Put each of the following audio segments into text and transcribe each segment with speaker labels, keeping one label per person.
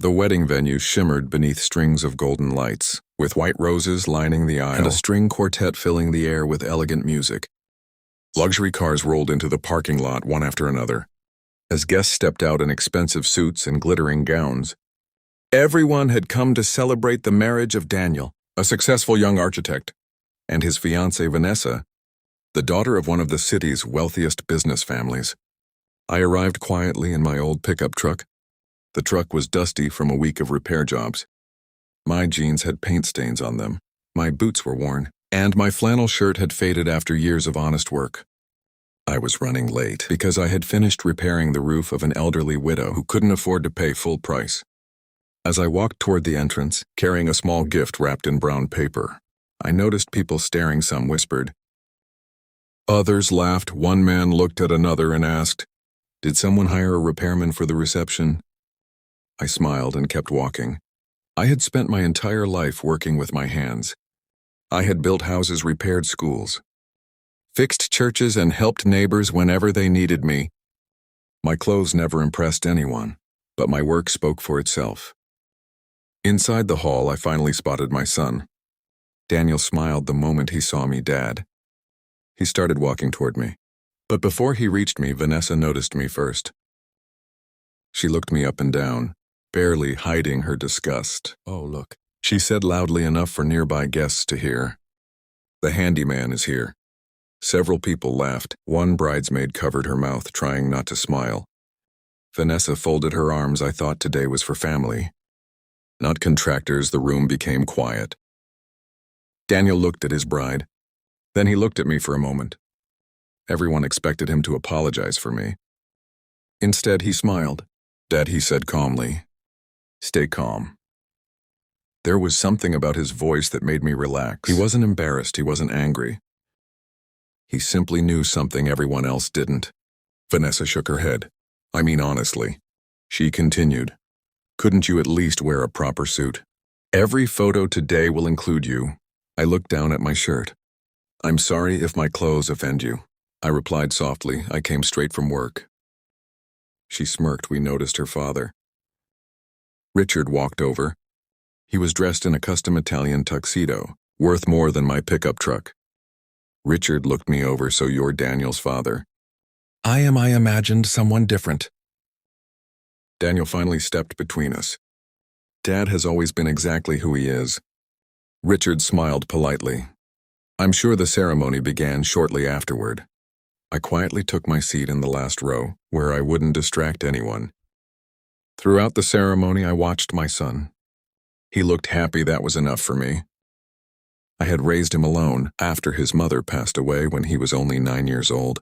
Speaker 1: The wedding venue shimmered beneath strings of golden lights, with white roses lining the aisle and a string quartet filling the air with elegant music. Luxury cars rolled into the parking lot one after another, as guests stepped out in expensive suits and glittering gowns. Everyone had come to celebrate the marriage of Daniel, a successful young architect, and his fiancée Vanessa, the daughter of one of the city's wealthiest business families. I arrived quietly in my old pickup truck. The truck was dusty from a week of repair jobs. My jeans had paint stains on them, my boots were worn, and my flannel shirt had faded after years of honest work. I was running late because I had finished repairing the roof of an elderly widow who couldn't afford to pay full price. As I walked toward the entrance, carrying a small gift wrapped in brown paper, I noticed people staring. Some whispered. Others laughed. One man looked at another and asked, "Did someone hire a repairman for the reception?" I smiled and kept walking. I had spent my entire life working with my hands. I had built houses, repaired schools, fixed churches, and helped neighbors whenever they needed me. My clothes never impressed anyone, but my work spoke for itself. Inside the hall, I finally spotted my son. Daniel smiled the moment he saw me. "Dad." He started walking toward me. But before he reached me, Vanessa noticed me first. She looked me up and down, barely hiding her disgust. "Oh, look," she said loudly enough for nearby guests to hear. "The handyman is here." Several people laughed. One bridesmaid covered her mouth, trying not to smile. Vanessa folded her arms. I thought today was for family, not contractors. The room became quiet. Daniel looked at his bride. Then he looked at me for a moment. Everyone expected him to apologize for me. Instead, he smiled. "Dad," he said calmly. "Stay calm." There was something about his voice that made me relax. He wasn't embarrassed, he wasn't angry. He simply knew something everyone else didn't. Vanessa shook her head. "I mean, honestly." She continued, "Couldn't you at least wear a proper suit? Every photo today will include you." I looked down at my shirt. "I'm sorry if my clothes offend you," I replied softly. "I came straight from work." She smirked. We noticed her father. Richard walked over. He was dressed in a custom Italian tuxedo, worth more than my pickup truck. Richard looked me over. "So you're Daniel's father?" I imagined someone different." Daniel finally stepped between us. "Dad has always been exactly who he is." Richard smiled politely. I'm sure the ceremony began shortly afterward. I quietly took my seat in the last row, where I wouldn't distract anyone. Throughout the ceremony, I watched my son. He looked happy. That was enough for me. I had raised him alone after his mother passed away when he was only 9 years old.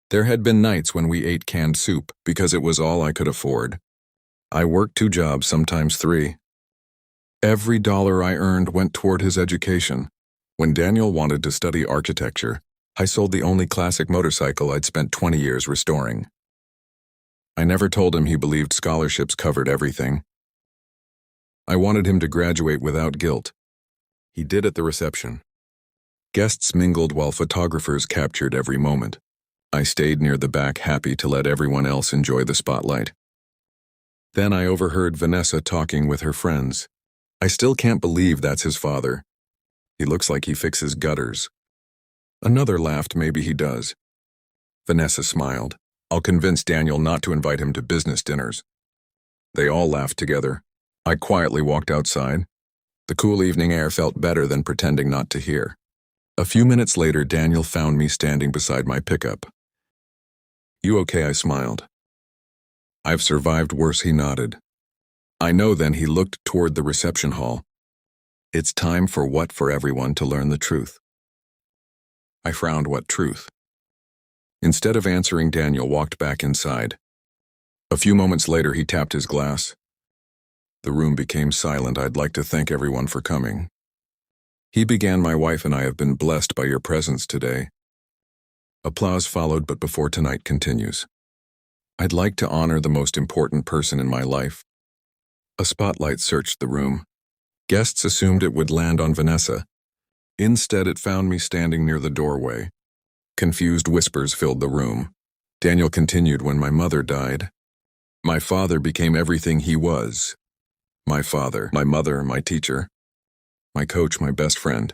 Speaker 1: There had been nights when we ate canned soup because it was all I could afford. I worked 2 jobs, sometimes 3. Every dollar I earned went toward his education. When Daniel wanted to study architecture, I sold the only classic motorcycle I'd spent 20 years restoring. I never told him he believed scholarships covered everything. I wanted him to graduate without guilt. He did at the reception. Guests mingled while photographers captured every moment. I stayed near the back, happy to let everyone else enjoy the spotlight. Then I overheard Vanessa talking with her friends. "I still can't believe that's his father. He looks like he fixes gutters." Another laughed. "Maybe he does." Vanessa smiled. "I'll convince Daniel not to invite him to business dinners." They all laughed together. I quietly walked outside. The cool evening air felt better than pretending not to hear. A few minutes later, Daniel found me standing beside my pickup. "You okay?" I smiled. "I've survived worse," he nodded. "I know." Then he looked toward the reception hall. "It's time for everyone to learn the truth." I frowned. "What truth?" Instead of answering, Daniel walked back inside. A few moments later, he tapped his glass. The room became silent. "I'd like to thank everyone for coming." He began. "My wife and I have been blessed by your presence today." Applause followed, but before tonight continues, I'd like to honor the most important person in my life. A spotlight searched the room. Guests assumed it would land on Vanessa. Instead, it found me standing near the doorway. Confused whispers filled the room. Daniel continued. "When my mother died, My father became everything he was. My father, my mother, my teacher, my coach, my best friend.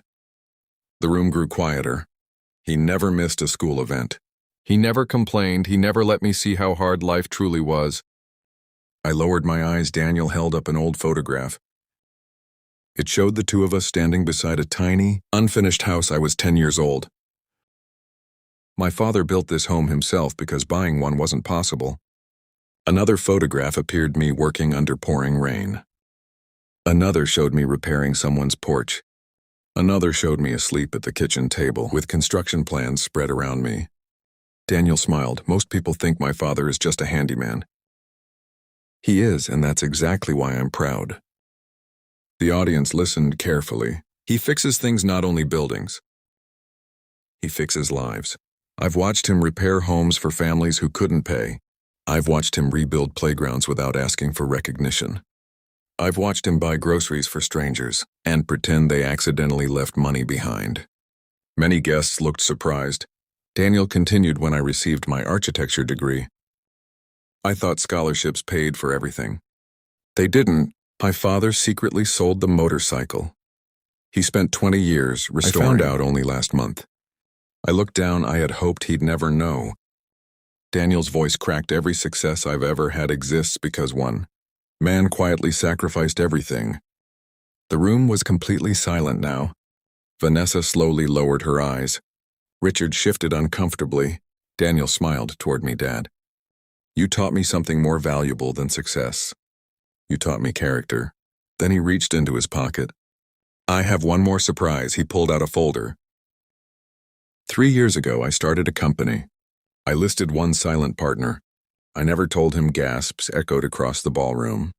Speaker 1: The room grew quieter. He never missed a school event. He never complained. He never let me see how hard life truly was. I lowered my eyes. Daniel held up an old photograph. It showed the two of us standing beside a tiny, unfinished house. I was 10 years old. My father built this home himself because buying one wasn't possible. Another photograph appeared me working under pouring rain. Another showed me repairing someone's porch. Another showed me asleep at the kitchen table with construction plans spread around me. Daniel smiled. Most people think my father is just a handyman. He is, and that's exactly why I'm proud. The audience listened carefully. He fixes things, not only buildings. He fixes lives. I've watched him repair homes for families who couldn't pay. I've watched him rebuild playgrounds without asking for recognition. I've watched him buy groceries for strangers and pretend they accidentally left money behind. Many guests looked surprised. Daniel continued, when I received my architecture degree, I thought scholarships paid for everything. They didn't. My father secretly sold the motorcycle. He spent 20 years restoring. I found out only last month. I looked down. I had hoped he'd never know. Daniel's voice cracked. Every success I've ever had exists because one man quietly sacrificed everything. The room was completely silent now. Vanessa slowly lowered her eyes. Richard shifted uncomfortably. Daniel smiled toward me. Dad, you taught me something more valuable than success. You taught me character. Then he reached into his pocket. I have one more surprise. He pulled out a folder. 3 years ago, I started a company. I listed one silent partner. I never told him. Gasps echoed across the ballroom.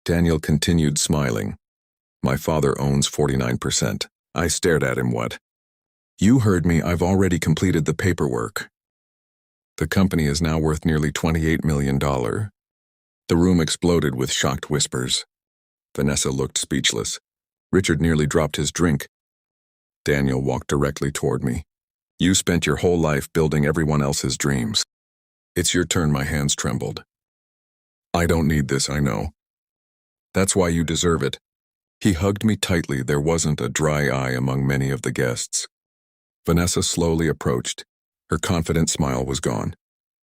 Speaker 1: Daniel continued smiling. My father owns 49%. I stared at him. What? You heard me. I've already completed the paperwork. The company is now worth nearly $28 million. The room exploded with shocked whispers. Vanessa looked speechless. Richard nearly dropped his drink. Daniel walked directly toward me. You spent your whole life building everyone else's dreams. It's your turn. My hands trembled. I don't need this, I know. That's why you deserve it. He hugged me tightly. There wasn't a dry eye among many of the guests. Vanessa slowly approached. Her confident smile was gone.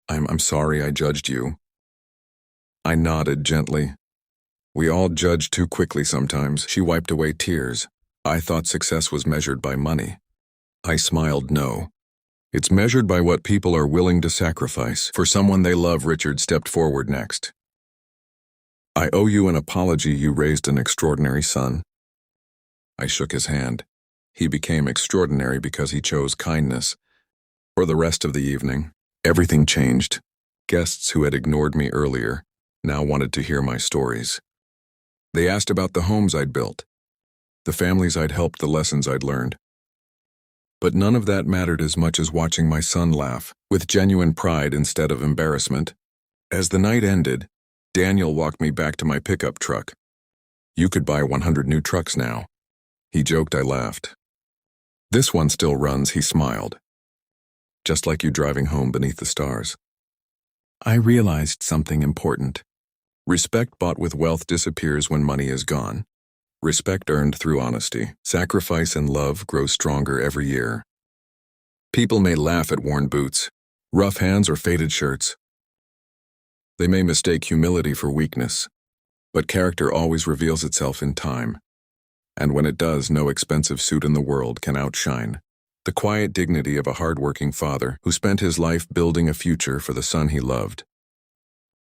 Speaker 1: I'm sorry I judged you. I nodded gently. We all judge too quickly sometimes. She wiped away tears. I thought success was measured by money. I smiled. No. It's measured by what people are willing to sacrifice for someone they love. Richard stepped forward next. I owe you an apology. You raised an extraordinary son. I shook his hand. He became extraordinary because he chose kindness. For the rest of the evening, everything changed. Guests who had ignored me earlier now wanted to hear my stories. They asked about the homes I'd built, the families I'd helped, the lessons I'd learned. But none of that mattered as much as watching my son laugh, with genuine pride instead of embarrassment. As the night ended, Daniel walked me back to my pickup truck. You could buy 100 new trucks now. He joked. I laughed. This one still runs, he smiled. Just like you driving home beneath the stars. I realized something important. Respect bought with wealth disappears when money is gone. Respect earned through honesty, sacrifice, and love grows stronger every year. People may laugh at worn boots, rough hands, or faded shirts. They may mistake humility for weakness, but character always reveals itself in time. And when it does, no expensive suit in the world can outshine the quiet dignity of a hardworking father who spent his life building a future for the son he loved.